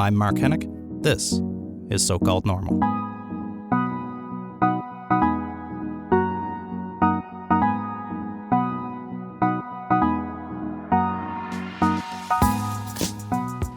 I'm Mark Hennick. This is So-Called Normal.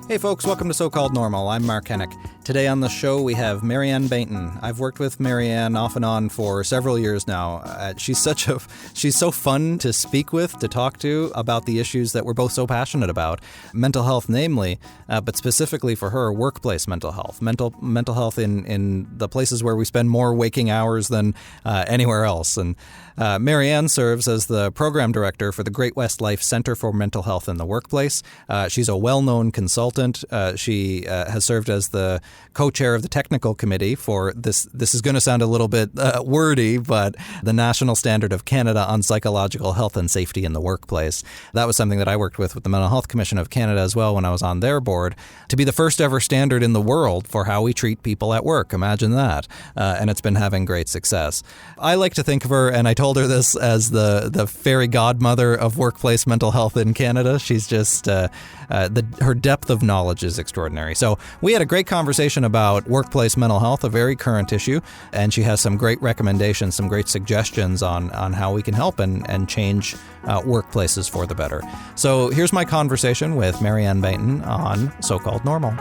Hey folks, welcome to So-Called Normal. I'm Mark Hennick. Today on the show we have Mary Anne Baynton. I've worked with Mary Anne off and on for several years now. She's so fun to speak with, to talk to about the issues that we're both so passionate about. Mental health namely, but specifically for her, workplace mental health. Mental health in the places where we spend more waking hours than anywhere else. And Mary Anne serves as the program director for the Great West Life Center for Mental Health in the Workplace. She's a well-known consultant. She has served as the co-chair of the technical committee for this. This is going to sound a little bit wordy, but the National Standard of Canada on Psychological Health and Safety in the Workplace. That was something that I worked with the Mental Health Commission of Canada as well when I was on their board, to be the first ever standard in the world for how we treat people at work. Imagine that. And it's been having great success. I like to think of her, and I told her this, as the fairy godmother of workplace mental health in Canada. She's just, her depth of knowledge is extraordinary. So we had a great conversation about workplace mental health, a very current issue, and she has some great recommendations, some great suggestions on how we can help and change workplaces for the better. So here's my conversation with Mary Anne Baynton on So-Called Normal.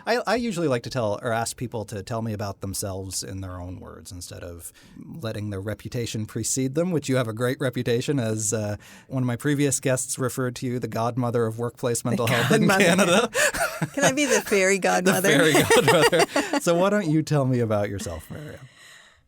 I usually like to tell or ask people to tell me about themselves in their own words instead of letting their reputation precede them, which you have a great reputation, as one of my previous guests referred to you, the godmother of workplace mental health in Canada. Can I be the fairy godmother? The fairy godmother. So why don't you tell me about yourself, Mary Anne?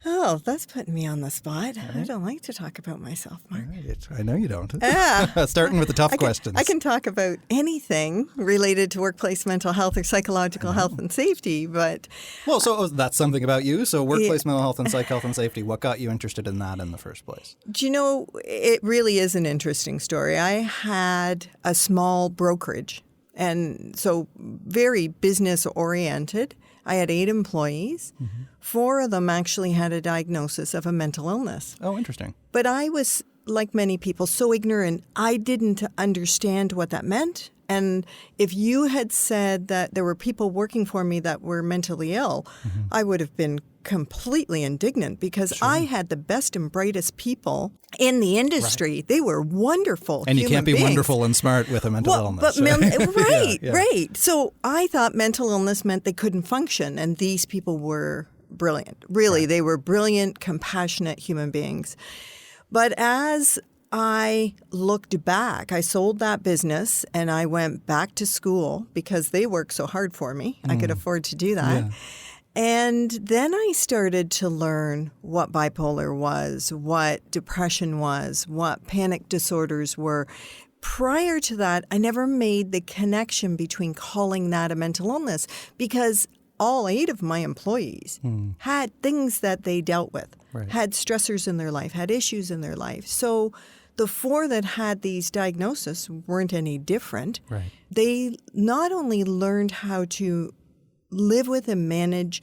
Oh, that's putting me on the spot. Right. I don't like to talk about myself, Mark. Right. I know you don't. Yeah. Starting with the tough questions. I can talk about anything related to workplace mental health or psychological health and safety, but... Well, so that's something about you. So workplace mental health and psych health and safety, what got you interested in that in the first place? Do you know, it really is an interesting story. I had a small brokerage, and so very business-oriented. I had 8 employees. Mm-hmm. 4 of them actually had a diagnosis of a mental illness. Oh, interesting. But I was, like many people, so ignorant, I didn't understand what that meant. And if you had said that there were people working for me that were mentally ill, mm-hmm. I would have been completely indignant because sure. I had the best and brightest people in the industry. Right. They were wonderful And you human can't be beings. Wonderful and smart with a mental illness. Right, yeah. right. So I thought mental illness meant they couldn't function, and these people were brilliant. Really, right. They were brilliant, compassionate human beings. But as I looked back, I sold that business and I went back to school because they worked so hard for me. I could afford to do that. Yeah. And then I started to learn what bipolar was, what depression was, what panic disorders were. Prior to that, I never made the connection between calling that a mental illness because all 8 of my employees had things that they dealt with, right. had stressors in their life, had issues in their life. So the 4 that had these diagnoses weren't any different. Right. They not only learned how to live with and manage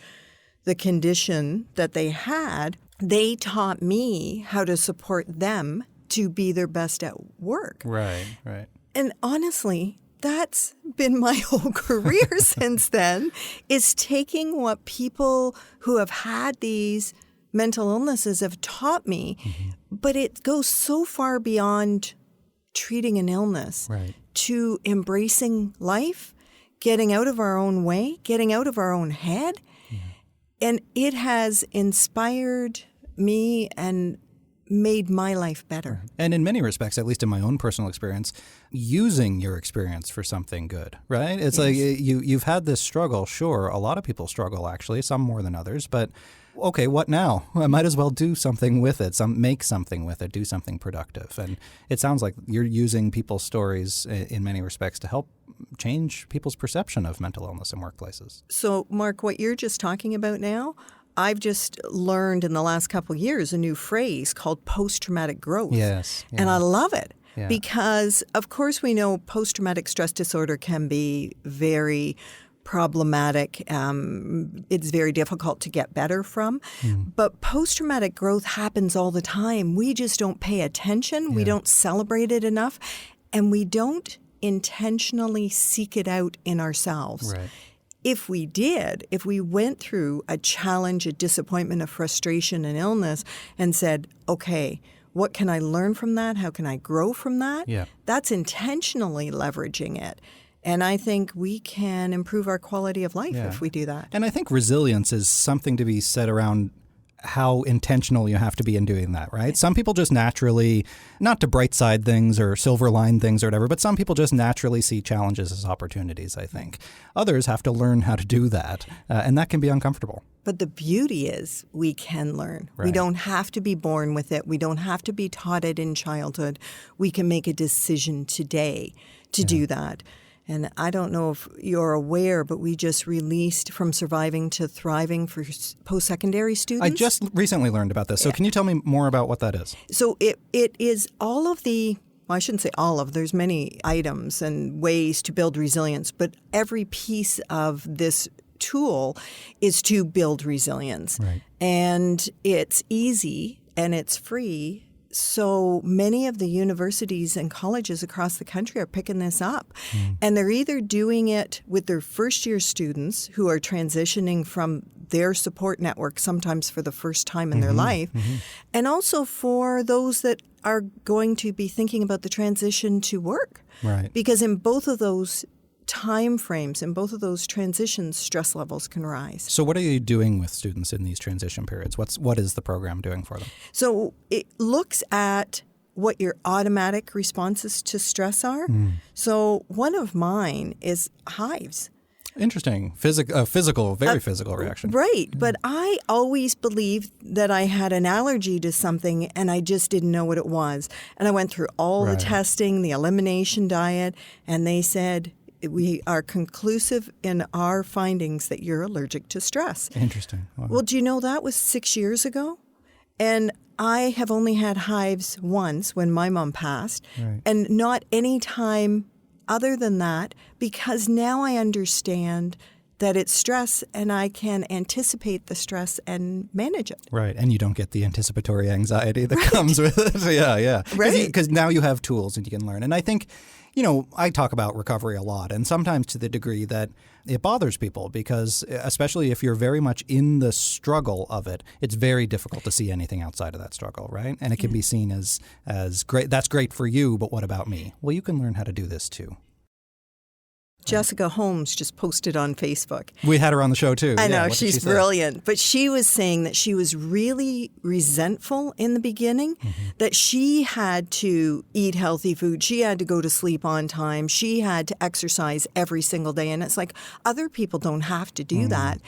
the condition that they had, they taught me how to support them to be their best at work. Right, right. And honestly, that's been my whole career since then, is taking what people who have had these mental illnesses have taught me, but it goes so far beyond treating an illness right. to embracing life, getting out of our own way, getting out of our own head. And it has inspired me and made my life better. And in many respects, at least in my own personal experience, using your experience for something good, right? It's yes. Like you've had this struggle. Sure, a lot of people struggle, actually, some more than others. But okay, what now? I might as well do something with it, make something with it, do something productive. And it sounds like you're using people's stories in many respects to help change people's perception of mental illness in workplaces. So, Mark, what you're just talking about now, I've just learned in the last couple of years a new phrase called post-traumatic growth. Yes. Yeah. And I love it. Yeah. Because, of course, we know post-traumatic stress disorder can be very problematic. It's very difficult to get better from. But post-traumatic growth happens all the time. We just don't pay attention. Yeah. We don't celebrate it enough. And we don't intentionally seek it out in ourselves. Right. If we did, if we went through a challenge, a disappointment, a frustration, an illness, and said, okay, what can I learn from that? How can I grow from that? Yeah. That's intentionally leveraging it. And I think we can improve our quality of life if we do that. And I think resilience is something to be said around how intentional you have to be in doing that, right? Some people just naturally, not to bright side things or silver line things or whatever, but some people just naturally see challenges as opportunities, I think. Others have to learn how to do that, and that can be uncomfortable. But the beauty is we can learn. Right. We don't have to be born with it. We don't have to be taught it in childhood. We can make a decision today to do that. And I don't know if you're aware, but we just released From Surviving to Thriving for post-secondary students. I just recently learned about this. So can you tell me more about what that is? So it is all of the, well, I shouldn't say all of, there's many items and ways to build resilience, but every piece of this tool is to build resilience. Right. And it's easy and it's free. So many of the universities and colleges across the country are picking this up. And they're either doing it with their first-year students who are transitioning from their support network, sometimes for the first time in their life, and also for those that are going to be thinking about the transition to work. Right. Because in both of those time frames, in both of those transitions, stress levels can rise. So what are you doing with students in these transition periods? What is the program doing for them? So it looks at what your automatic responses to stress are. So one of mine is hives. Interesting. Physical, very physical reaction. Right. But I always believed that I had an allergy to something and I just didn't know what it was. And I went through all the testing, the elimination diet, and they said, we are conclusive in our findings that you're allergic to stress. Interesting. Wow. Well, do you know that was 6 years ago? And I have only had hives once when my mom passed, and not any time other than that, because now I understand that it's stress and I can anticipate the stress and manage it. Right. And you don't get the anticipatory anxiety that comes with it. Yeah. Right. Because now you have tools and you can learn. And I think, you know, I talk about recovery a lot, and sometimes to the degree that it bothers people because, especially if you're very much in the struggle of it, it's very difficult to see anything outside of that struggle, right? And it can be seen as great. That's great for you, but what about me? Well, you can learn how to do this too. Jessica Holmes just posted on Facebook. We had her on the show too. I know, what did she she's say? brilliant. But she was saying that she was really resentful in the beginning, that she had to eat healthy food. She had to go to sleep on time. She had to exercise every single day. And it's like other people don't have to do that.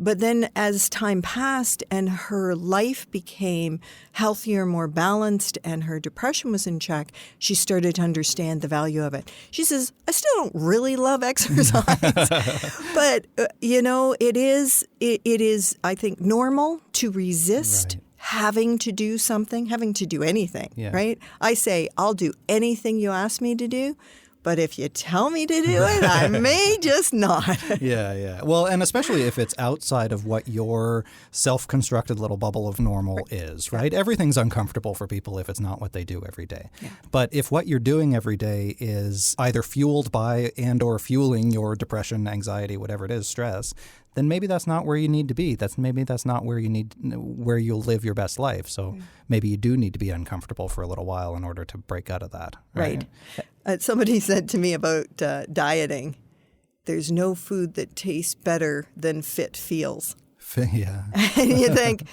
But then as time passed and her life became healthier, more balanced, and her depression was in check, she started to understand the value of it. She says, I still don't really love exercise. But, it is, I think, normal to resist having to do something, having to do anything, right? I say, I'll do anything you ask me to do. But if you tell me to do it, I may just not. Yeah. Well, and especially if it's outside of what your self-constructed little bubble of normal is, right? Everything's uncomfortable for people if it's not what they do every day. Yeah. But if what you're doing every day is either fueled by and or fueling your depression, anxiety, whatever it is, stress, then maybe that's not where you need to be. That's not where you'll live your best life. So maybe you do need to be uncomfortable for a little while in order to break out of that. Right. Somebody said to me about dieting, there's no food that tastes better than fit feels. Yeah. And you think,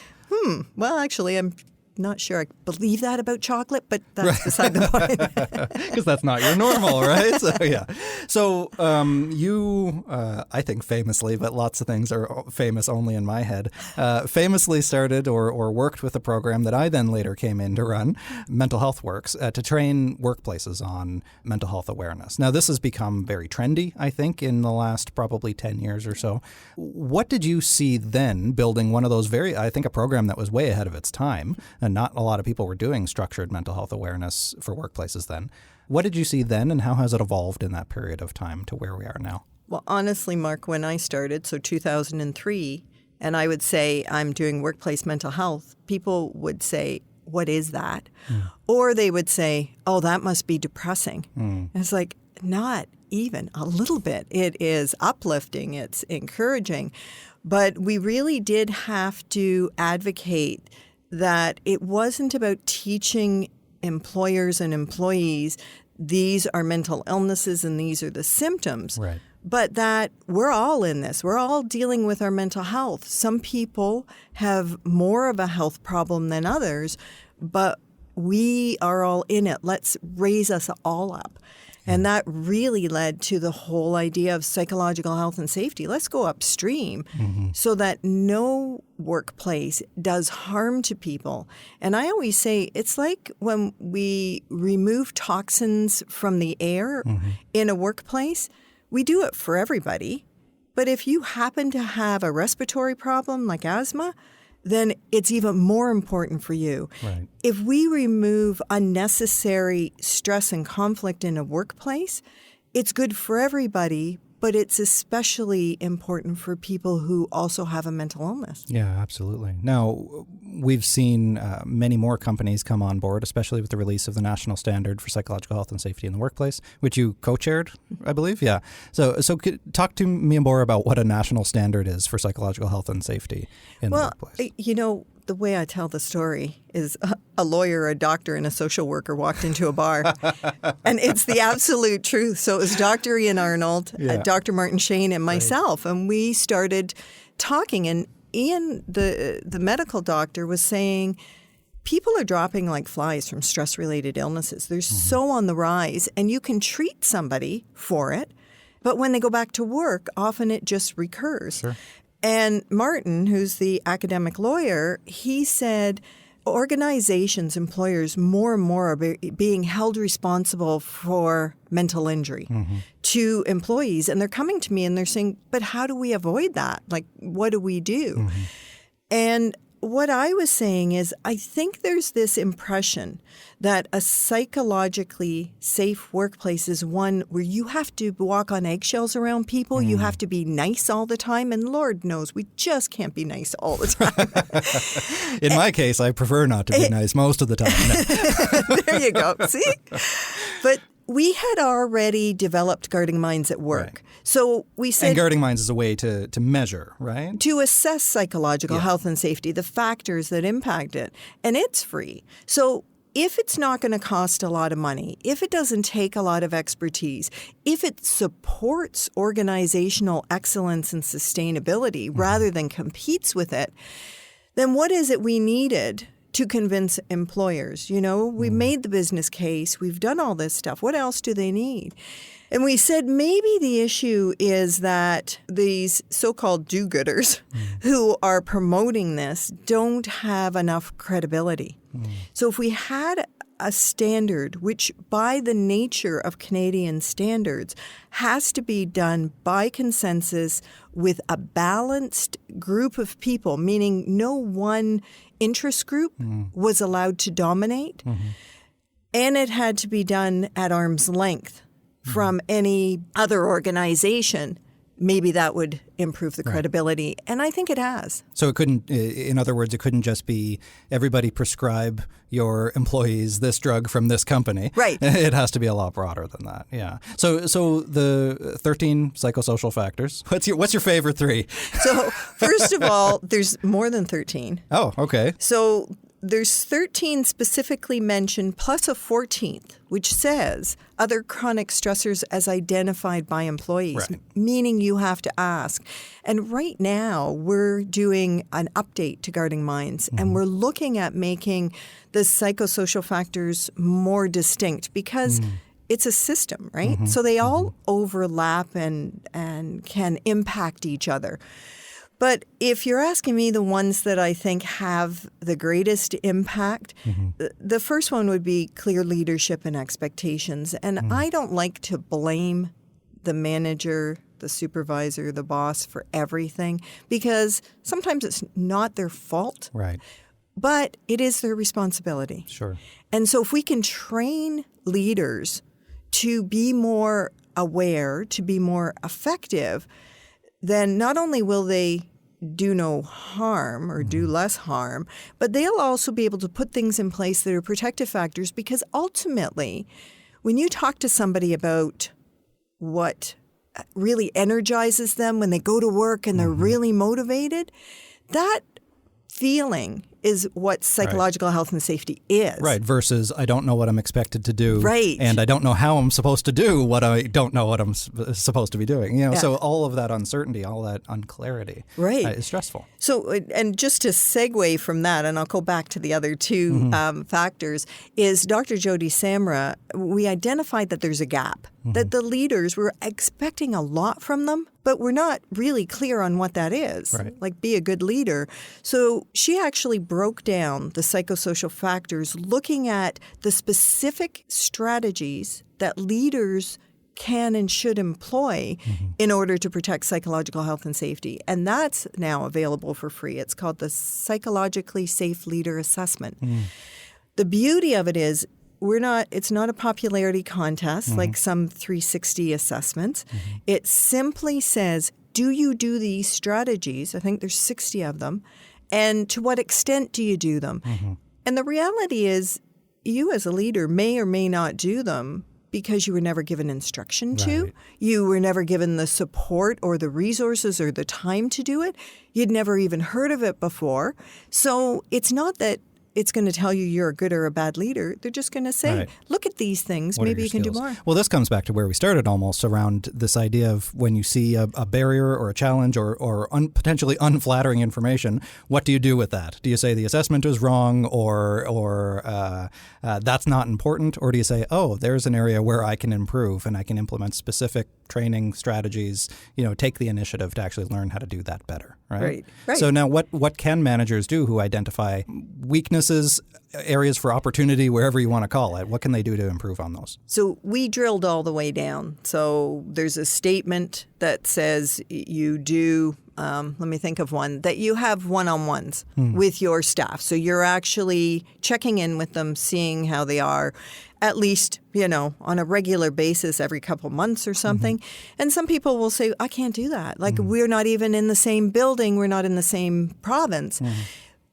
well, actually, I'm not sure I believe that about chocolate, but that's beside the point. Because that's not your normal, right? So, yeah. So you, I think famously, but lots of things are famous only in my head, famously started or worked with a program that I then later came in to run, Mental Health Works, to train workplaces on mental health awareness. Now, this has become very trendy, I think, in the last probably 10 years or so. What did you see then building one of those I think a program that was way ahead of its time, and not a lot of people were doing structured mental health awareness for workplaces then. What did you see then, and how has it evolved in that period of time to where we are now? Well, honestly, Mark, when I started, so 2003, and I would say I'm doing workplace mental health, people would say, what is that? Or they would say, oh, that must be depressing. And it's like, not even a little bit. It is uplifting. It's encouraging. But we really did have to advocate that it wasn't about teaching employers and employees these are mental illnesses and these are the symptoms. Right. But that we're all in this. We're all dealing with our mental health. Some people have more of a health problem than others, but we are all in it. Let's raise us all up. And that really led to the whole idea of psychological health and safety. Let's go upstream so that no workplace does harm to people. And I always say it's like when we remove toxins from the air in a workplace, we do it for everybody. But if you happen to have a respiratory problem like asthma, then it's even more important for you. Right. If we remove unnecessary stress and conflict in a workplace, it's good for everybody, but it's especially important for people who also have a mental illness. Yeah, absolutely. Now, we've seen many more companies come on board, especially with the release of the National Standard for Psychological Health and Safety in the Workplace, which you co-chaired, I believe. Yeah. So talk to me more about what a national standard is for psychological health and safety in the workplace. You know, the way I tell the story is a lawyer, a doctor, and a social worker walked into a bar. And it's the absolute truth. So it was Dr. Ian Arnold, Dr. Martin Shane, and myself. Right. And we started talking. And Ian, the medical doctor, was saying, people are dropping like flies from stress-related illnesses. They're so on the rise. And you can treat somebody for it. But when they go back to work, often it just recurs. Sure. And Martin, who's the academic lawyer, he said organizations, employers, more and more are being held responsible for mental injury to employees. And they're coming to me and they're saying, but how do we avoid that? Like, what do we do? And what I was saying is, I think there's this impression that a psychologically safe workplace is one where you have to walk on eggshells around people. You have to be nice all the time. And Lord knows, we just can't be nice all the time. In my case, I prefer not to be nice most of the time. There you go. See? But we had already developed Guarding Minds at work. Right. So we said... And Guarding Minds is a way to measure, right? To assess psychological health and safety, the factors that impact it. And it's free. So if it's not going to cost a lot of money, if it doesn't take a lot of expertise, if it supports organizational excellence and sustainability rather than competes with it, then what is it we needed to convince employers? You know, we made the business case. We've done all this stuff. What else do they need? And we said maybe the issue is that these so-called do-gooders who are promoting this don't have enough credibility. So if we had a standard, which by the nature of Canadian standards has to be done by consensus with a balanced group of people, meaning no one interest group was allowed to dominate, and it had to be done at arm's length from any other organization, maybe that would improve the credibility. And I think it has. So it couldn't, in other words, it couldn't just be everybody prescribe your employees this drug from this company. Right. It has to be a lot broader than that. Yeah. So the 13 psychosocial factors. What's your favorite 3? So first of all, there's more than 13. Oh, okay. So there's 13 specifically mentioned plus a 14th, which says other chronic stressors as identified by employees, meaning you have to ask. And right now we're doing an update to Guarding Minds, and we're looking at making the psychosocial factors more distinct because it's a system, right? So they all overlap and can impact each other. But if you're asking me the ones that I think have the greatest impact, the first one would be clear leadership and expectations. And I don't like to blame the manager, the supervisor, the boss for everything because sometimes it's not their fault. Right. But it is their responsibility. Sure. And so if we can train leaders to be more aware, to be more effective, then not only will they do no harm or do less harm, but they'll also be able to put things in place that are protective factors because ultimately, when you talk to somebody about what really energizes them when they go to work and they're really motivated, that feeling is what psychological health and safety is. Right, versus I don't know what I'm expected to do. Right. And I don't know how I'm supposed to do what I don't know what I'm supposed to be doing. So all of that uncertainty, all that unclarity is stressful. So, and just to segue from that, and I'll go back to the other two factors, is Dr. Jody Samra, we identified that there's a gap, that the leaders, were expecting a lot from them, but we're not really clear on what that is, like be a good leader. So she actually broke down the psychosocial factors, looking at the specific strategies that leaders can and should employ in order to protect psychological health and safety. And that's now available for free. It's called the Psychologically Safe Leader Assessment. The beauty of it is it's not a popularity contest like some 360 assessments. It simply says, do you do these strategies? I think there's 60 of them. And to what extent do you do them? And the reality is you as a leader may or may not do them because you were never given instruction to. You were never given the support or the resources or the time to do it. You'd never even heard of it before. So it's not that it's going to tell you you're a good or a bad leader. They're just going to say, look at these things. What maybe you can do more. Well, this comes back to where we started almost around this idea of when you see a barrier or a challenge or potentially unflattering information, what do you do with that? Do you say the assessment is wrong or that's not important? Or do you say, oh, there's an area where I can improve and I can implement specific training strategies, take the initiative to actually learn how to do that better, right? So now what can managers do who identify weaknesses, areas for opportunity, wherever you want to call it? What can they do to improve on those? So we drilled all the way down. So there's a statement that says you do, let me think of one, that you have one-on-ones with your staff. So you're actually checking in with them, seeing how they are, at least, on a regular basis every couple months or something. And some people will say, I can't do that. Like, we're not even in the same building. We're not in the same province.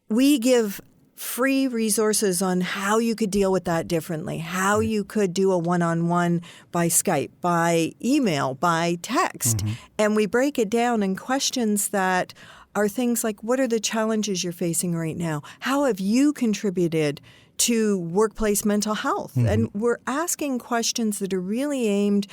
We give free resources on how you could deal with that differently, how you could do a one-on-one by Skype, by email, by text. And we break it down in questions that are things like, what are the challenges you're facing right now? How have you contributed to workplace mental health? And we're asking questions that are really aimed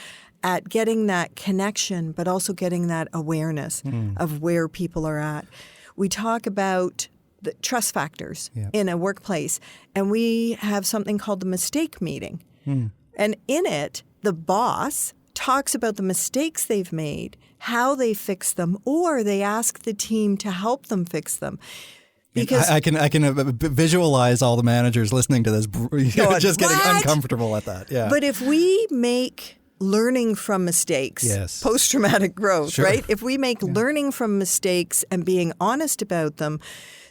at getting that connection, but also getting that awareness of where people are at. We talk about the trust factors in a workplace, and we have something called the mistake meeting. And in it, the boss talks about the mistakes they've made, how they fix them, or they ask the team to help them fix them. Because I can visualize all the managers listening to this just getting uncomfortable at that. Yeah. But if we make learning from mistakes, post-traumatic growth, right? If we make learning from mistakes and being honest about them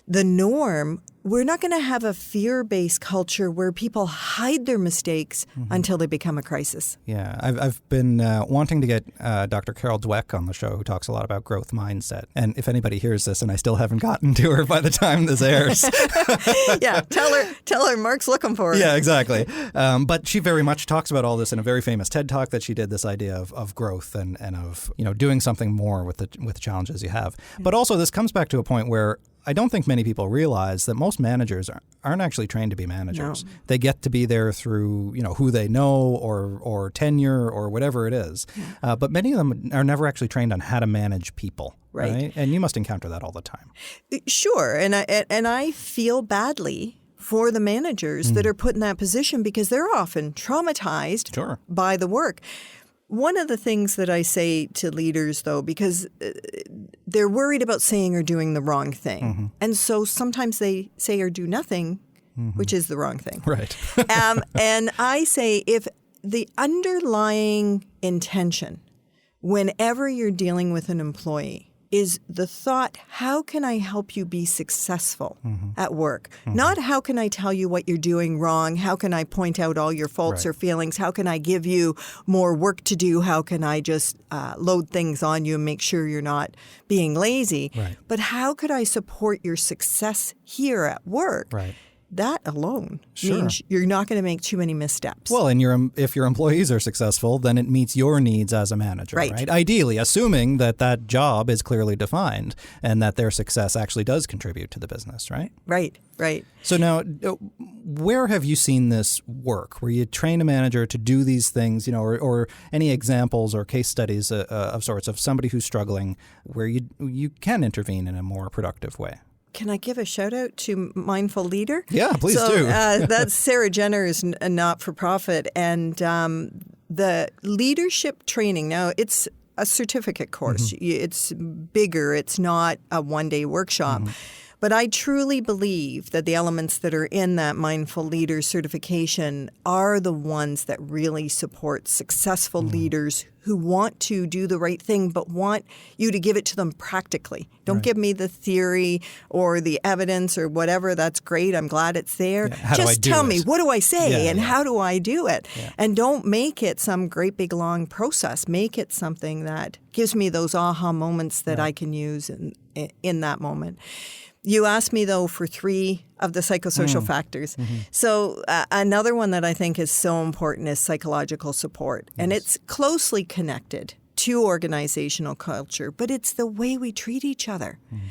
the norm, we're not going to have a fear-based culture where people hide their mistakes until they become a crisis. Yeah, I've been wanting to get Dr. Carol Dweck on the show, who talks a lot about growth mindset. And if anybody hears this, and I still haven't gotten to her by the time this airs. Tell her Mark's looking for her. Yeah, exactly. But she very much talks about all this in a very famous TED Talk that she did, this idea of growth and of doing something more with the challenges you have. But also this comes back to a point where I don't think many people realize that most managers aren't actually trained to be managers. No. They get to be there through, who they know or tenure or whatever it is. Yeah. But many of them are never actually trained on how to manage people. Right. And you must encounter that all the time. Sure. And I feel badly for the managers that are put in that position because they're often traumatized by the work. One of the things that I say to leaders, though, because they're worried about saying or doing the wrong thing. And so sometimes they say or do nothing, which is the wrong thing. Right. And I say if the underlying intention, whenever you're dealing with an employee, is the thought, how can I help you be successful at work? Not how can I tell you what you're doing wrong? How can I point out all your faults or feelings? How can I give you more work to do? How can I just load things on you and make sure you're not being lazy? But how could I support your success here at work? that alone Sure. means you're not going to make too many missteps. Well, and if your employees are successful, then it meets your needs as a manager, right? Ideally, assuming that job is clearly defined and that their success actually does contribute to the business, right? Right. So now, where have you seen this work, where you train a manager to do these things, or any examples or case studies of sorts of somebody who's struggling where you can intervene in a more productive way? Can I give a shout out to Mindful Leader? Yeah, please do. That's Sarah Jenner's not-for-profit. And the leadership training, now it's a certificate course. Mm-hmm. It's bigger. It's not a one-day workshop. Mm-hmm. But I truly believe that the elements that are in that Mindful Leader certification are the ones that really support successful leaders who want to do the right thing but want you to give it to them practically. Don't give me the theory or the evidence or whatever. That's great. I'm glad it's there. Yeah. Just tell me, what do I say and how do I do it? Yeah. And don't make it some great big long process. Make it something that gives me those aha moments that I can use in that moment. You asked me, though, for 3 of the psychosocial factors. Mm-hmm. So another one that I think is so important is psychological support. Yes. And it's closely connected to organizational culture, but it's the way we treat each other. Mm-hmm.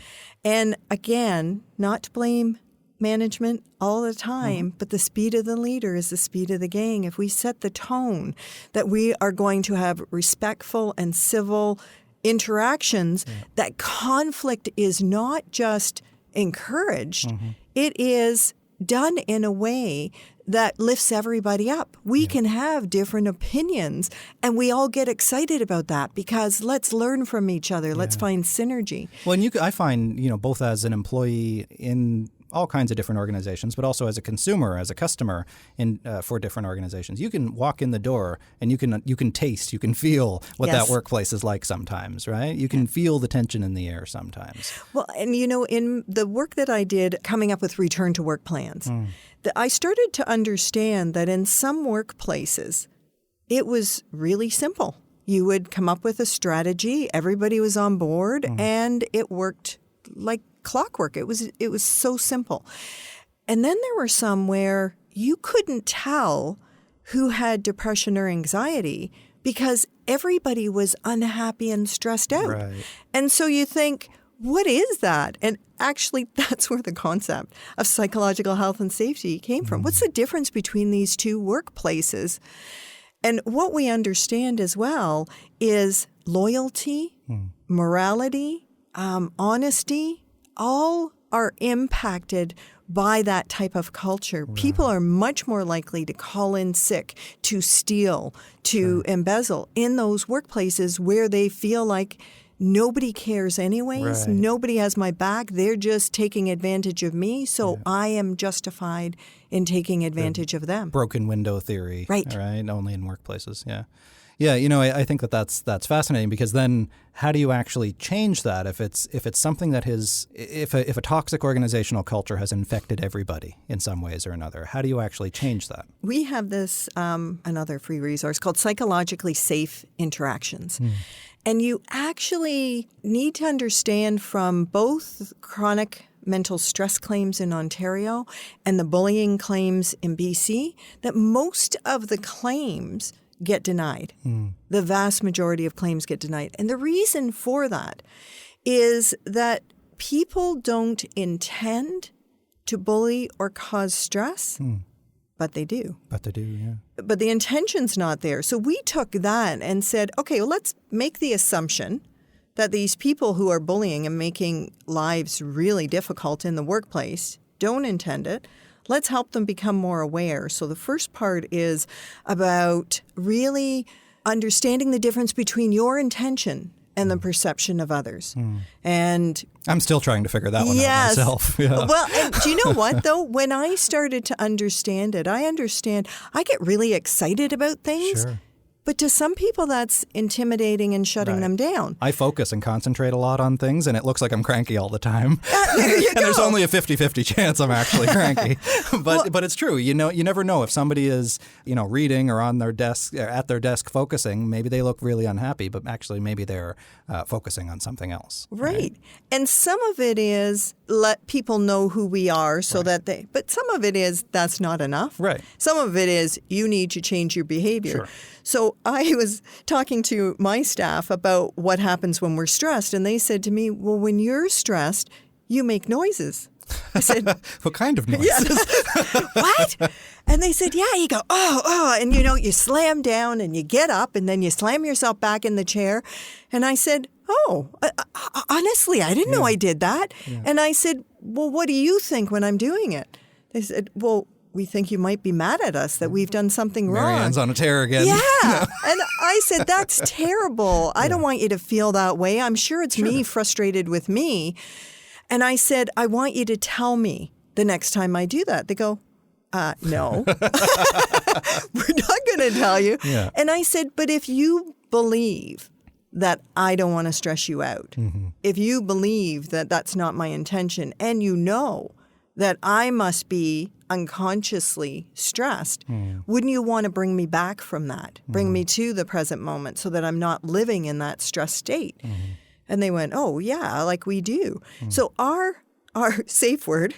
And again, not to blame management all the time, but the speed of the leader is the speed of the gang. If we set the tone that we are going to have respectful and civil interactions, that conflict is not just encouraged, it is done in a way that lifts everybody up. We can have different opinions and we all get excited about that because let's learn from each other. Let's find synergy. Well, and I find, both as an employee in all kinds of different organizations, but also as a consumer, as a customer for different organizations. You can walk in the door and you can taste, you can feel what that workplace is like sometimes, right? You can feel the tension in the air sometimes. Well, and in the work that I did coming up with return to work plans, I started to understand that in some workplaces, it was really simple. You would come up with a strategy, everybody was on board, and it worked like clockwork. It was so simple. And then there were some where you couldn't tell who had depression or anxiety because everybody was unhappy and stressed out. Right. And so you think, what is that? And actually, that's where the concept of psychological health and safety came from. What's the difference between these two workplaces? And what we understand as well is loyalty, morality, honesty, all are impacted by that type of culture. Right. People are much more likely to call in sick, to steal, to embezzle in those workplaces where they feel like nobody cares anyways. Right. Nobody has my back. They're just taking advantage of me, so I am justified in taking advantage of them. Broken window theory. Right. Only in workplaces, Yeah, I think that's fascinating because then how do you actually change that if it's something that if a toxic organizational culture has infected everybody in some ways or another? How do you actually change that? We have this another free resource called Psychologically Safe Interactions. And you actually need to understand from both chronic mental stress claims in Ontario and the bullying claims in BC that most of the claims get denied. The vast majority of claims get denied. And the reason for that is that people don't intend to bully or cause stress, but they do. But the intention's not there. So we took that and said, okay, well, let's make the assumption that these people who are bullying and making lives really difficult in the workplace don't intend it. Let's help them become more aware. So the first part is about really understanding the difference between your intention and the perception of others. And I'm still trying to figure that one out myself. Yeah. Well, do you know what, though? When I started to understand it, I get really excited about things. Sure. But to some people, that's intimidating and shutting them down. I focus and concentrate a lot on things, and it looks like I'm cranky all the time. There you and go. there's only a 50-50 chance I'm actually cranky. But it's true. You never know if somebody is, reading or on their desk, at their desk focusing. Maybe they look really unhappy, but actually maybe they're focusing on something else. Right. And some of it is let people know who we are so that but some of it is that's not enough. Right. Some of it is you need to change your behavior. Sure. So I was talking to my staff about what happens when we're stressed, and they said to me, well, when you're stressed, you make noises. I said, what kind of noises? Yeah. What? And they said, yeah, you go, oh, and you slam down and you get up and then you slam yourself back in the chair. And I said, honestly, I didn't know I did that. Yeah. And I said, well, what do you think when I'm doing it? They said, well, we think you might be mad at us that we've done something wrong. Mary Anne's on a tear again. Yeah. And I said, that's terrible. I don't want you to feel that way. I'm sure it's me frustrated with me. And I said, I want you to tell me the next time I do that. They go, no, we're not going to tell you. Yeah. And I said, but if you believe that I don't want to stress you out, if you believe that that's not my intention, and you know that I must be unconsciously stressed, wouldn't you want to bring me back from that? Bring me to the present moment so that I'm not living in that stress state? And they went, oh, yeah, like we do. So our safe word,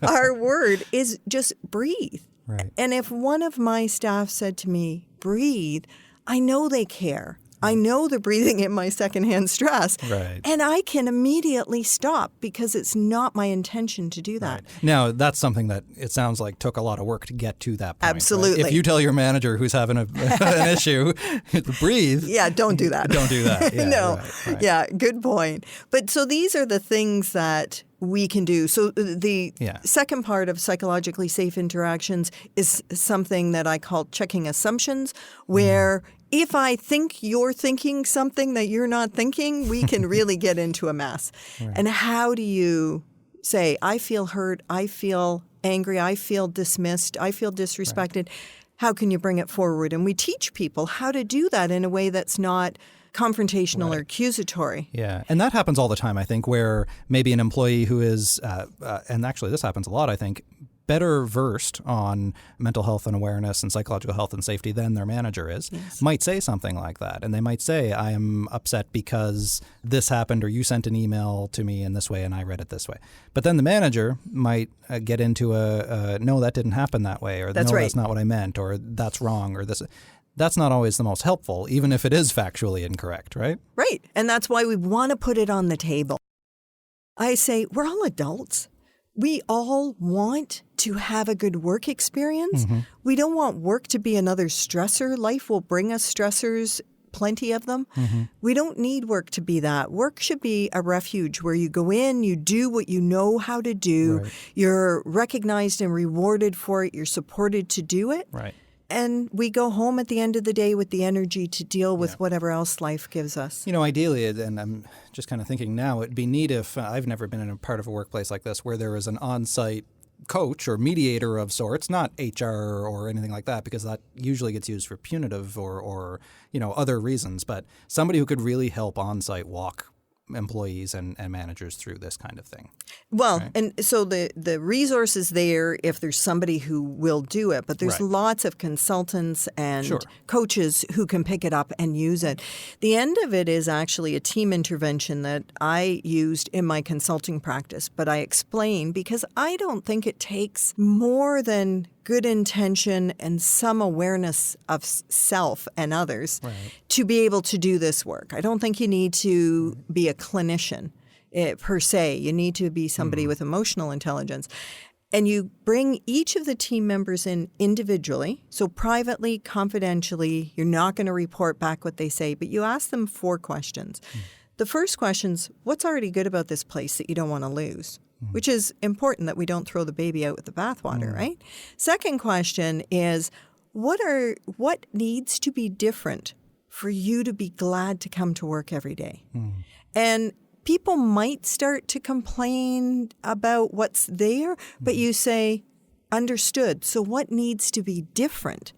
our word is just breathe. Right. And if one of my staff said to me, breathe, I know they care. I know they're breathing in my secondhand stress. Right. And I can immediately stop because it's not my intention to do that. Right. Now, that's something that it sounds like took a lot of work to get to that point. Absolutely. Right? If you tell your manager who's having an issue, breathe. Yeah, don't do that. Don't do that. Yeah, no. Right. Yeah, good point. But so these are the things that we can do. So the second part of psychologically safe interactions is something that I call checking assumptions, where if I think you're thinking something that you're not thinking, we can really get into a mess. Right. And how do you say, I feel hurt, I feel angry, I feel dismissed, I feel disrespected. Right. How can you bring it forward? And we teach people how to do that in a way that's not confrontational or accusatory. Yeah. And that happens all the time, I think, where maybe an employee who is, and actually this happens a lot, I think, better versed on mental health and awareness and psychological health and safety than their manager is, might say something like that. And they might say, I am upset because this happened, or you sent an email to me in this way and I read it this way. But then the manager might get into no, that didn't happen that way, or that's not what I meant, or that's wrong, or this. That's not always the most helpful, even if it is factually incorrect, right? Right. And that's why we want to put it on the table. I say, we're all adults. We all want to have a good work experience. We don't want work to be another stressor. Life will bring us stressors, plenty of them. We don't need work to be that. Work should be a refuge where you go in, you do what you know how to do. Right. You're recognized and rewarded for it. You're supported to do it. Right. And we go home at the end of the day with the energy to deal with whatever else life gives us. Ideally, and I'm just kind of thinking now, it'd be neat if I've never been in a part of a workplace like this where there is an on-site coach or mediator of sorts, not HR or anything like that, because that usually gets used for punitive or other reasons, but somebody who could really help on-site walk employees and managers through this kind of thing. Well, right? And so the resource is there if there's somebody who will do it, but there's lots of consultants and coaches who can pick it up and use it. The end of it is actually a team intervention that I used in my consulting practice, but I explain because I don't think it takes more than good intention and some awareness of self and others to be able to do this work. I don't think you need to be a clinician per se. You need to be somebody with emotional intelligence. And you bring each of the team members in individually, so privately, confidentially. You're not going to report back what they say, but you ask them 4 questions. The first question's, what's already good about this place that you don't want to lose? Which is important that we don't throw the baby out with the bathwater, right? Second question is, what needs to be different for you to be glad to come to work every day? And people might start to complain about what's there, but you say, understood. So what needs to be different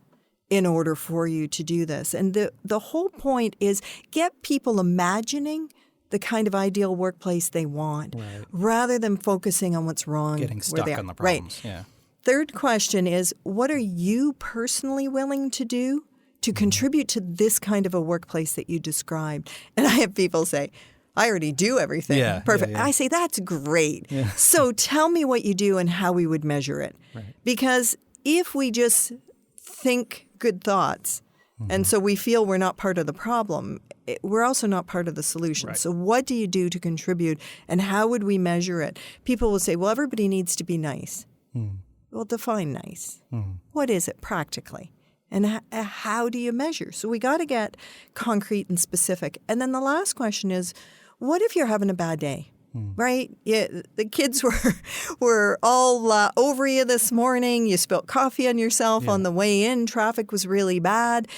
in order for you to do this. And the whole point is get people imagining the kind of ideal workplace they want, rather than focusing on what's wrong. Getting stuck on the problems. Yeah. Third question is, what are you personally willing to do to contribute to this kind of a workplace that you described? And I have people say, I already do everything. Yeah, perfect. yeah. I say, that's great. Yeah. So tell me what you do and how we would measure it. Right. Because if we just think good thoughts, and so we feel we're not part of the problem, we're also not part of the solution. Right. So what do you do to contribute, and how would we measure it? People will say, well, everybody needs to be nice. Well, define nice. What is it practically? And how do you measure? So we got to get concrete and specific. And then the last question is, what if you're having a bad day? Right? Yeah, the kids were all over you this morning. You spilled coffee on yourself on the way in. Traffic was really bad.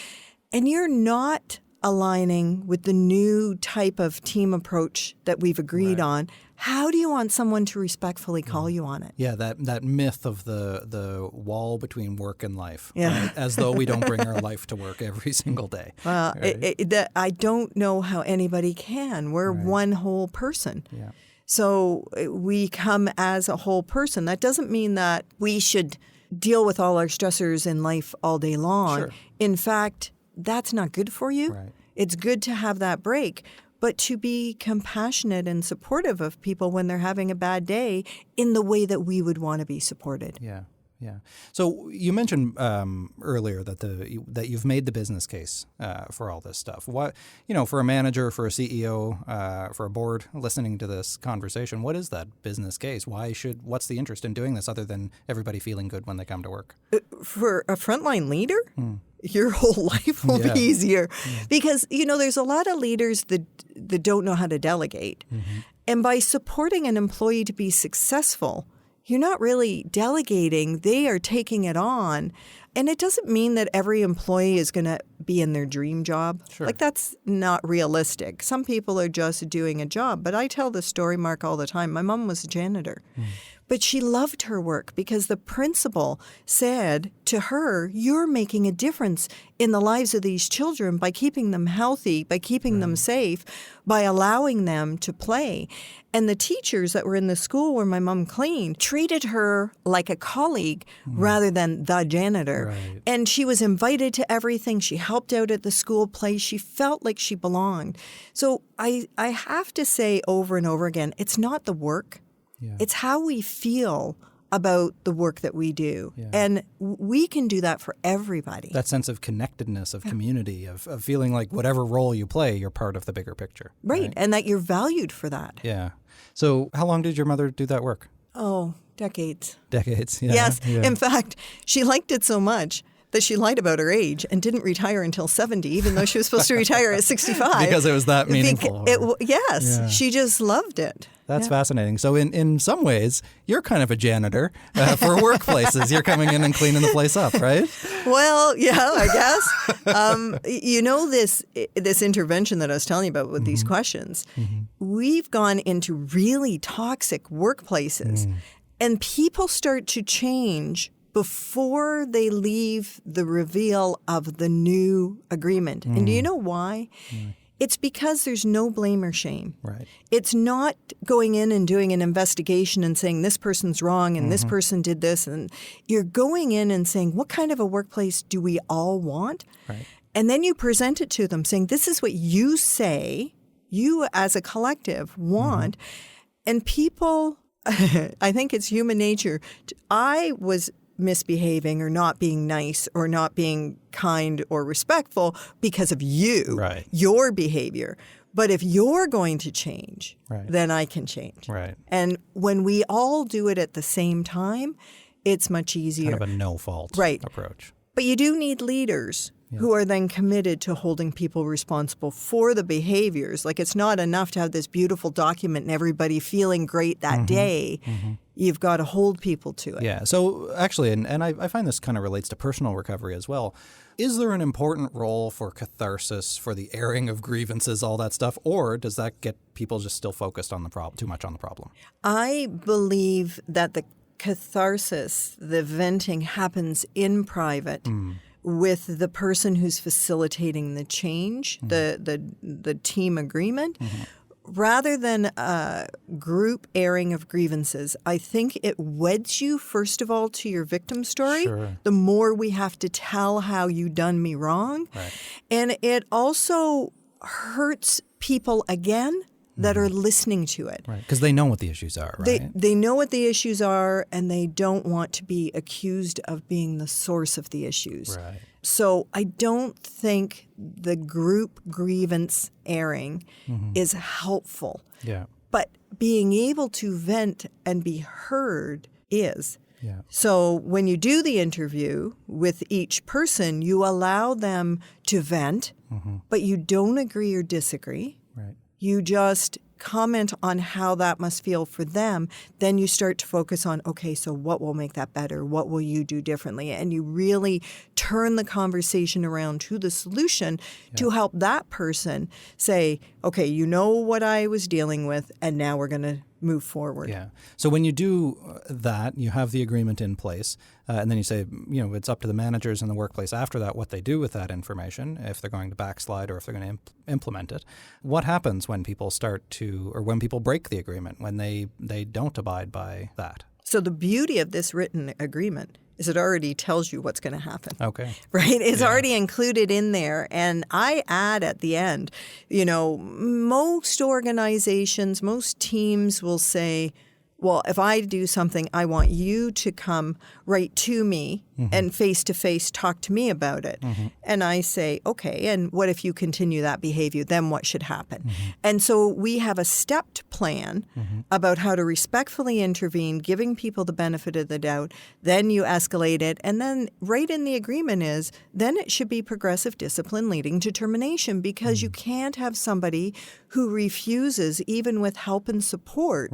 And you're not aligning with the new type of team approach that we've agreed on. How do you want someone to respectfully call you on it? Yeah, that myth of the wall between work and life, Yeah. right? As though we don't bring our life to work every single day. Well, right? I don't know how anybody can. We're one whole person. Yeah. So we come as a whole person. That doesn't mean that we should deal with all our stressors in life all day long. Sure. In fact, that's not good for you. Right. It's good to have that break, but to be compassionate and supportive of people when they're having a bad day in the way that we would want to be supported. Yeah. Yeah. So you mentioned earlier that you've made the business case for all this stuff. What, for a manager, for a CEO, for a board listening to this conversation, what is that business case? What's the interest in doing this other than everybody feeling good when they come to work? For a frontline leader, your whole life will be easier because, there's a lot of leaders that don't know how to delegate. And by supporting an employee to be successful, you're not really delegating. They are taking it on. And it doesn't mean that every employee is going to be in their dream job. Sure. Like, that's not realistic. Some people are just doing a job. But I tell this story, Mark, all the time. My mom was a janitor. But she loved her work because the principal said to her, you're making a difference in the lives of these children by keeping them healthy, by keeping them safe, by allowing them to play. And the teachers that were in the school where my mom cleaned treated her like a colleague rather than the janitor. Right. And she was invited to everything. She helped out at the school play. She felt like she belonged. So I have to say over and over again, it's not the work. Yeah. It's how we feel about the work that we do. Yeah. And we can do that for everybody. That sense of connectedness, of community, of feeling like whatever role you play, you're part of the bigger picture. Right. And that you're valued for that. Yeah. So how long did your mother do that work? Oh, decades. Decades. Yeah. Yes. Yeah. In fact, she liked it so much that she lied about her age and didn't retire until 70, even though she was supposed to retire at 65. Because it was that meaningful. Yes. Yeah. She just loved it. That's fascinating. So in some ways, you're kind of a janitor for workplaces. You're coming in and cleaning the place up, right? Well, yeah, I guess. This intervention that I was telling you about with these questions, we've gone into really toxic workplaces, and people start to change before they leave the reveal of the new agreement. And do you know why? It's because there's no blame or shame. Right. It's not going in and doing an investigation and saying this person's wrong and this person did this. And you're going in and saying, what kind of a workplace do we all want? Right. And then you present it to them saying, this is what you say, you as a collective want. And people, I think it's human nature. I was misbehaving or not being nice or not being kind or respectful because of you, your behavior. But if you're going to change, then I can change. Right. And when we all do it at the same time, it's much easier. Kind of a no-fault approach. But you do need leaders who are then committed to holding people responsible for the behaviors. Like, it's not enough to have this beautiful document and everybody feeling great that day. You've got to hold people to it. Yeah. So actually, and I find this kind of relates to personal recovery as well. Is there an important role for catharsis, for the airing of grievances, all that stuff? Or does that get people just still focused on the problem, too much on the problem? I believe that the catharsis, the venting, happens in private with the person who's facilitating the change, the team agreement, rather than a group airing of grievances. I think it weds you, first of all, to your victim story. Sure. The more we have to tell how you done me wrong. Right. And it also hurts people again that are listening to it. Right, because they know what the issues are, right? They know what the issues are, and they don't want to be accused of being the source of the issues. Right. So I don't think the group grievance airing is helpful. Yeah. But being able to vent and be heard is. Yeah. So when you do the interview with each person, you allow them to vent, but you don't agree or disagree. Right. You just comment on how that must feel for them. Then you start to focus on, okay, so what will make that better? What will you do differently? And you really turn the conversation around to the solution to help that person say, okay, you know what I was dealing with, and now we're going to move forward. Yeah. So when you do that, you have the agreement in place, and then you say, it's up to the managers in the workplace after that what they do with that information, if they're going to backslide or if they're going to implement it. What happens when people when people break the agreement, when they don't abide by that? So the beauty of this written agreement is it already tells you what's going to happen. Okay. Right? It's already included in there. And I add at the end, most organizations, most teams will say, well, if I do something, I want you to come right to me and face-to-face talk to me about it. And I say, okay, and what if you continue that behavior? Then what should happen? And so we have a stepped plan about how to respectfully intervene, giving people the benefit of the doubt. Then you escalate it. And then right in the agreement is, then it should be progressive discipline leading to termination, because you can't have somebody who refuses, even with help and support,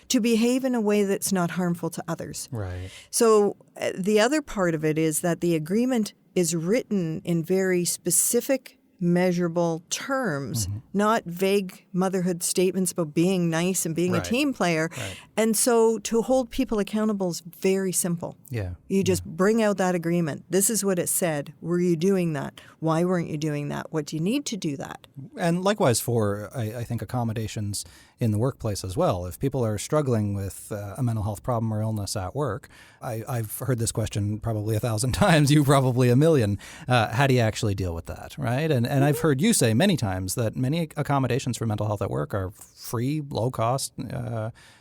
to behave in a way that's not harmful to others. Right. So the other part of it is that the agreement is written in very specific, measurable terms, not vague motherhood statements about being nice and being a team player. Right. And so to hold people accountable is very simple. Yeah. You just bring out that agreement. This is what it said. Were you doing that? Why weren't you doing that? What do you need to do that? And likewise for, I think, accommodations in the workplace as well. If people are struggling with a mental health problem or illness at work, I've heard this question probably 1,000 times, you probably 1,000,000. How do you actually deal with that, right? And I've heard you say many times that many accommodations for mental health at work are free, low cost,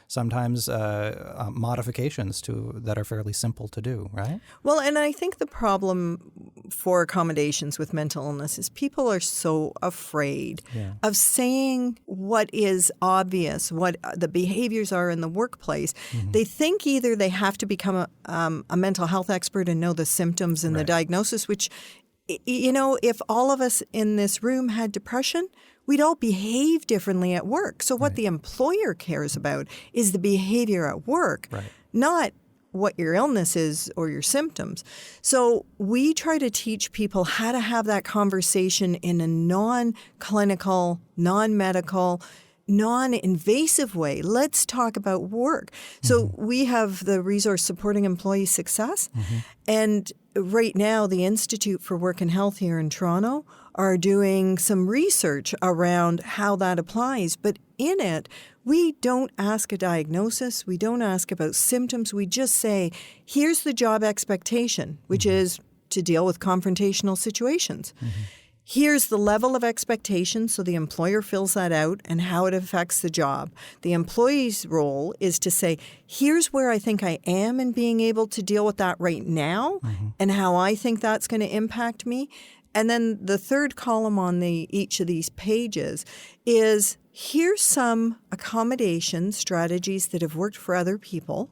sometimes modifications that are fairly simple to do, right? Well, and I think the problem for accommodations with mental illness is people are so afraid of saying what is obvious, what the behaviors are in the workplace. They think either they have to become a mental health expert and know the symptoms and the diagnosis, which, if all of us in this room had depression, we'd all behave differently at work. So what the employer cares about is the behavior at work, not what your illness is or your symptoms. So we try to teach people how to have that conversation in a non-clinical, non-medical, non-invasive way. Let's talk about work. So we have the resource supporting employee success. And right now, the Institute for Work and Health here in Toronto are doing some research around how that applies. But in it, we don't ask a diagnosis. We don't ask about symptoms. We just say, here's the job expectation, which is to deal with confrontational situations. Here's the level of expectation, so the employer fills that out and how it affects the job. The employee's role is to say, here's where I think I am in being able to deal with that right now and how I think that's going to impact me. And then the third column on each of these pages is, here's some accommodation strategies that have worked for other people.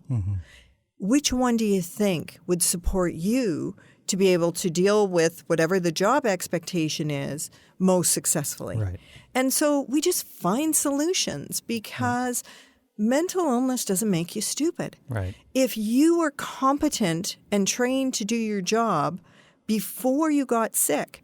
Which one do you think would support you to be able to deal with whatever the job expectation is most successfully? And so we just find solutions, because mental illness doesn't make you stupid. If you were competent and trained to do your job before you got sick,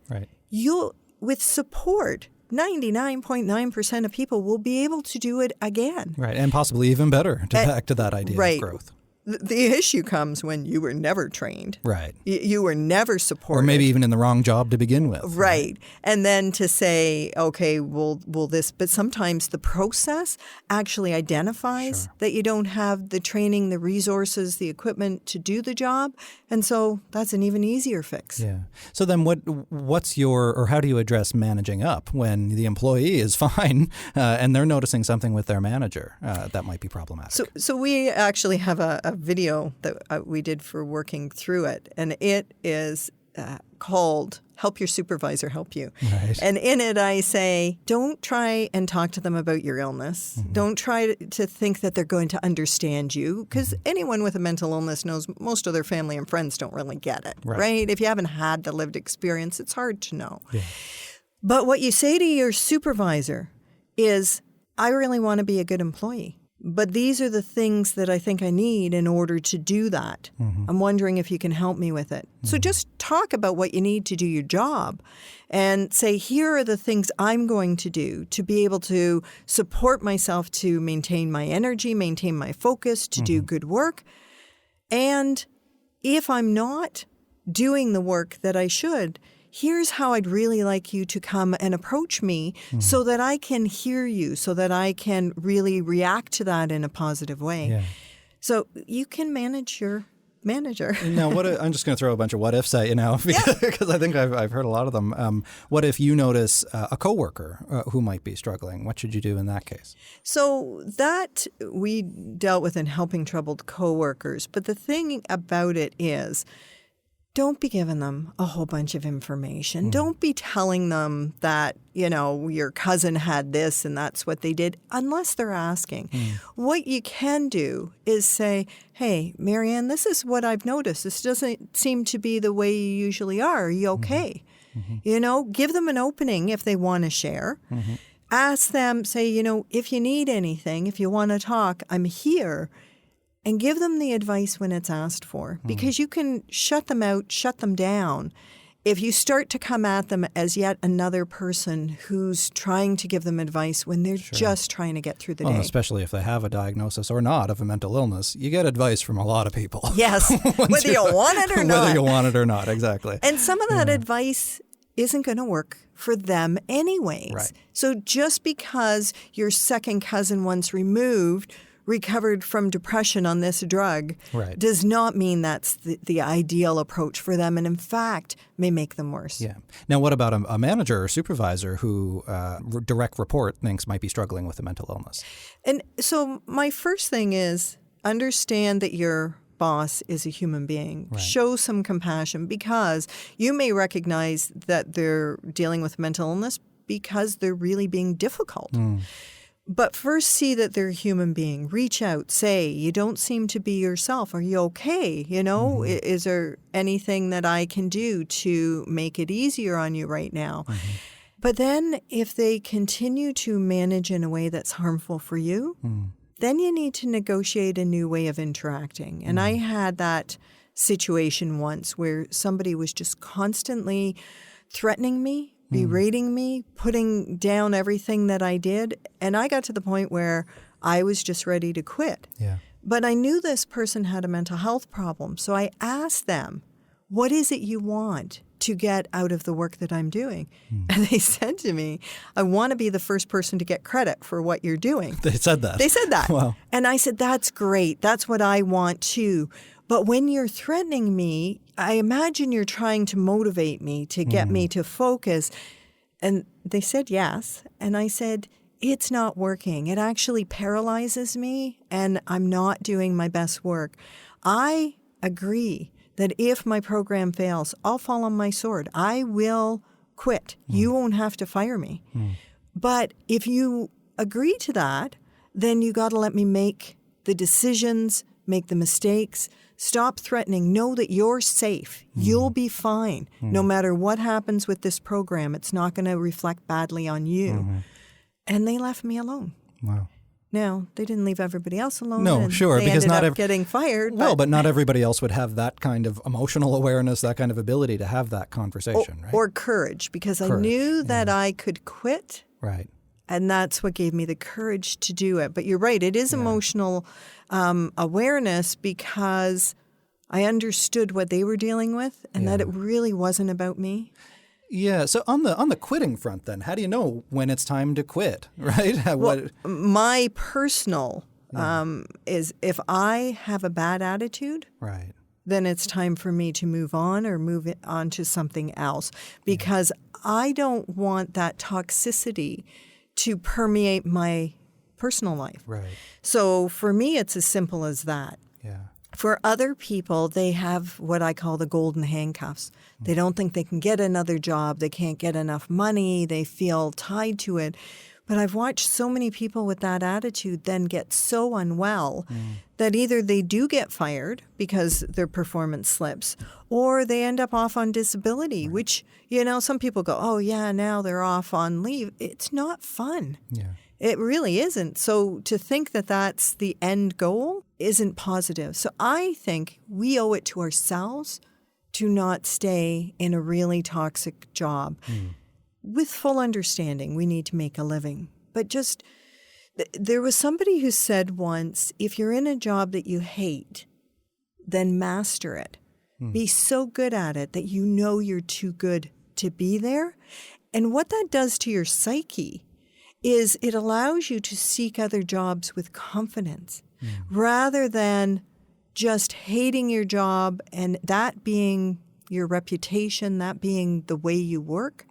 you'll, with support, 99.9% of people will be able to do it again. And possibly even better, back to that idea of growth. The issue comes when you were never trained. Right. You were never supported. Or maybe even in the wrong job to begin with. Right. And then to say, okay, will this, but sometimes the process actually identifies that you don't have the training, the resources, the equipment to do the job. And so that's an even easier fix. Yeah. So then what's or how do you address managing up when the employee is fine and they're noticing something with their manager that might be problematic? So we actually have a video that we did for working through it, and it is called Help Your Supervisor Help You. Right. And in it I say, don't try and talk to them about your illness. Mm-hmm. Don't try to think that they're going to understand you, because anyone with a mental illness knows most of their family and friends don't really get it, right? If you haven't had the lived experience, it's hard to know. Yeah. But what you say to your supervisor is, I really want to be a good employee, but these are the things that I think I need in order to do that. Mm-hmm. I'm wondering if you can help me with it. Mm-hmm. So just talk about what you need to do your job and say, here are the things I'm going to do to be able to support myself, to maintain my energy, maintain my focus, to do good work. And if I'm not doing the work that I should, here's how I'd really like you to come and approach me so that I can hear you, so that I can really react to that in a positive way. Yeah. So you can manage your manager. Now, I'm just going to throw a bunch of what ifs at you now because I think I've heard a lot of them. What if you notice a coworker who might be struggling? What should you do in that case? So that we dealt with in helping troubled coworkers. But the thing about it is, don't be giving them a whole bunch of information. Don't be telling them that, your cousin had this and that's what they did, unless they're asking. What you can do is say, hey, Mary Anne, this is what I've noticed. This doesn't seem to be the way you usually are. Are you okay? Give them an opening if they want to share. Ask them, say, if you need anything, if you want to talk, I'm here. And give them the advice when it's asked for, because you can shut them out, shut them down, if you start to come at them as yet another person who's trying to give them advice when they're just trying to get through the day. Especially if they have a diagnosis or not of a mental illness. You get advice from a lot of people. Yes, whether you want it or not. Whether you want it or not, exactly. And some of that advice isn't going to work for them anyways. Right. So just because your second cousin once removed recovered from depression on this drug does not mean that's the ideal approach for them, and in fact may make them worse. Yeah. Now, what about a manager or supervisor who direct report thinks might be struggling with a mental illness? And so my first thing is understand that your boss is a human being. Right. Show some compassion, because you may recognize that they're dealing with mental illness because they're really being difficult. But first see that they're a human being. Reach out. Say, you don't seem to be yourself. Are you okay? Is there anything that I can do to make it easier on you right now? But then if they continue to manage in a way that's harmful for you, then you need to negotiate a new way of interacting. And I had that situation once where somebody was just constantly threatening me, berating me, putting down everything that I did. And I got to the point where I was just ready to quit. Yeah. But I knew this person had a mental health problem. So I asked them, what is it you want to get out of the work that I'm doing? And they said to me, I want to be the first person to get credit for what you're doing. They said that? They said that. Wow. And I said, that's great. That's what I want too. But when you're threatening me, I imagine you're trying to motivate me to get me to focus. And they said yes. And I said, it's not working. It actually paralyzes me, and I'm not doing my best work. I agree that if my program fails, I'll fall on my sword. I will quit. You won't have to fire me. But if you agree to that, then you got to let me make the decisions, make the mistakes. Stop threatening. Know that you're safe. You'll be fine. No matter what happens with this program, it's not going to reflect badly on you. And they left me alone. Wow. Now, they didn't leave everybody else alone. No, sure. They because ended up getting fired. Well, but not everybody else would have that kind of emotional awareness, that kind of ability to have that conversation, right? Or courage, because I knew that I could quit. Right. And that's what gave me the courage to do it. But you're right, it is emotional awareness, because I understood what they were dealing with and that it really wasn't about me. Yeah. So on the quitting front, then, how do you know when it's time to quit, right? Well, my personal is, if I have a bad attitude, right, then it's time for me to move on or move it on to something else, because I don't want that toxicity to permeate my personal life. Right. So for me, it's as simple as that. Yeah. For other people, they have what I call the golden handcuffs. They don't think they can get another job. They can't get enough money. They feel tied to it. But I've watched so many people with that attitude then get so unwell that either they do get fired because their performance slips, or they end up off on disability, which, some people go, oh, yeah, now they're off on leave. It's not fun. Yeah. It really isn't. So to think that that's the end goal isn't positive. So I think we owe it to ourselves to not stay in a really toxic job. With full understanding, we need to make a living. But just, there was somebody who said once, if you're in a job that you hate, then master it. Be so good at it that you know you're too good to be there. And what that does to your psyche is it allows you to seek other jobs with confidence rather than just hating your job and that being your reputation, that being the way you work.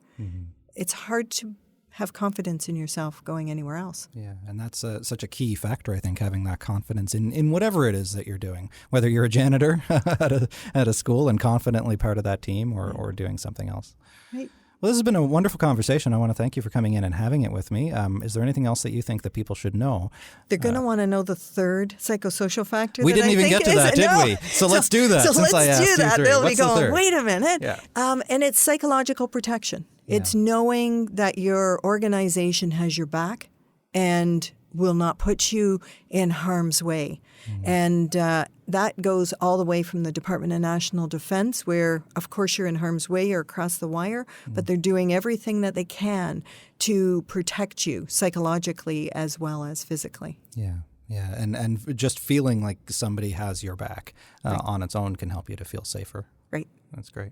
It's hard to have confidence in yourself going anywhere else. Yeah, and that's such a key factor, I think, having that confidence in whatever it is that you're doing, whether you're a janitor at a school and confidently part of that team or doing something else. Right. Well, this has been a wonderful conversation. I want to thank you for coming in and having it with me. Is there anything else that you think that people should know? They're going to want to know the third psychosocial factor. We didn't even get to that, did we? So let's do that. So let's do that. They'll be going, wait a minute. Yeah. And it's psychological protection. It's knowing that your organization has your back and will not put you in harm's way. And that goes all the way from the Department of National Defense, where, of course, you're in harm's way, you're across the wire, but they're doing everything that they can to protect you psychologically as well as physically. Yeah. Yeah, and just feeling like somebody has your back on its own can help you to feel safer. Right. That's great.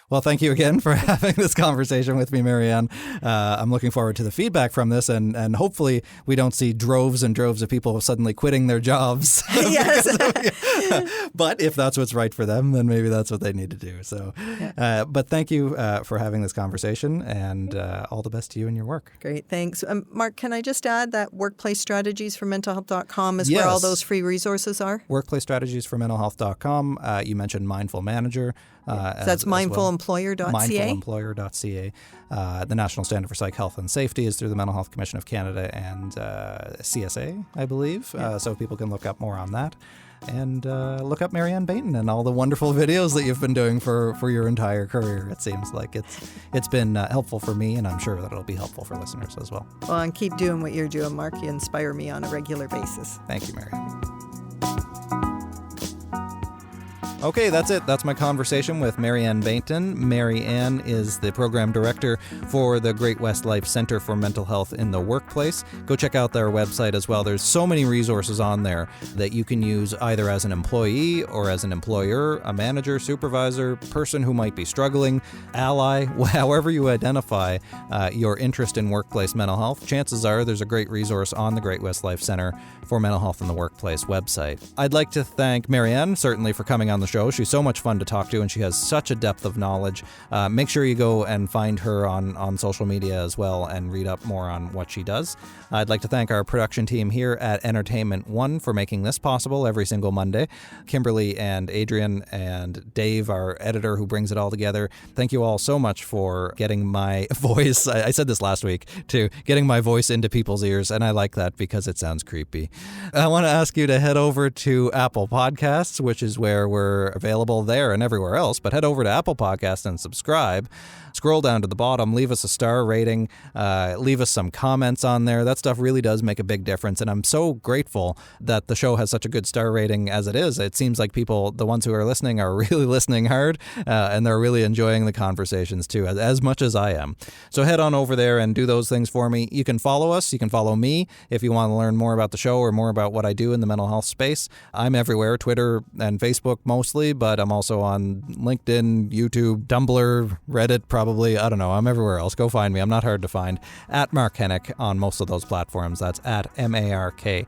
Well, thank you again for having this conversation with me, Mary Anne. I'm looking forward to the feedback from this, and hopefully we don't see droves and droves of people suddenly quitting their jobs. Yes. But if that's what's right for them, then maybe that's what they need to do. So, but thank you for having this conversation, and all the best to you in your work. Great, thanks. Mark, can I just add that workplacestrategiesformentalhealth.com is where all those free resources are? Workplacestrategiesformentalhealth.com. You mentioned Mindful Manager. So that's mindfulemployer.ca. Mindfulemployer.ca. The National Standard for Psych Health and Safety is through the Mental Health Commission of Canada and CSA, I believe. So people can look up more on that. And look up Mary Anne Baynton and all the wonderful videos that you've been doing for your entire career. It seems like it's been helpful for me, and I'm sure that it'll be helpful for listeners as well. Well, and keep doing what you're doing, Mark. You inspire me on a regular basis. Thank you, Mary Anne. Okay, that's it. That's my conversation with Mary Anne Baynton. Mary Anne is the program director for the Great West Life Center for Mental Health in the Workplace. Go check out their website as well. There's so many resources on there that you can use either as an employee or as an employer, a manager, supervisor, person who might be struggling, ally, however you identify your interest in workplace mental health. Chances are there's a great resource on the Great West Life Center for Mental Health in the Workplace website. I'd like to thank Mary Anne, certainly, for coming on the show. She's so much fun to talk to, and she has such a depth of knowledge. Make sure you go and find her on social media as well and read up more on what she does. I'd like to thank our production team here at Entertainment One for making this possible every single Monday. Kimberly and Adrian and Dave, our editor, who brings it all together. Thank you all so much for getting my voice. I said this last week, too, getting my voice into people's ears, and I like that because it sounds creepy. I want to ask you to head over to Apple Podcasts, which is where we're We're available there and everywhere else, but head over to Apple Podcasts and subscribe. Scroll down to the bottom, leave us a star rating, leave us some comments on there. That stuff really does make a big difference, and I'm so grateful that the show has such a good star rating as it is. It seems like people, the ones who are listening, are really listening hard, and they're really enjoying the conversations too, as much as I am. So head on over there and do those things for me. You can follow us. You can follow me if you want to learn more about the show or more about what I do in the mental health space. I'm everywhere, Twitter and Facebook mostly, but I'm also on LinkedIn, YouTube, Tumblr, Reddit, probably. I don't know. I'm everywhere else. Go find me. I'm not hard to find. At Mark Hennick on most of those platforms. That's at MarkHenick.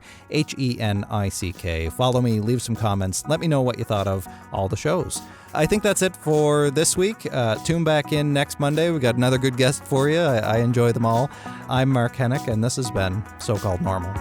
Follow me. Leave some comments. Let me know what you thought of all the shows. I think that's it for this week. Tune back in next Monday. We got another good guest for you. I enjoy them all. I'm Mark Hennick, and this has been So-Called Normal.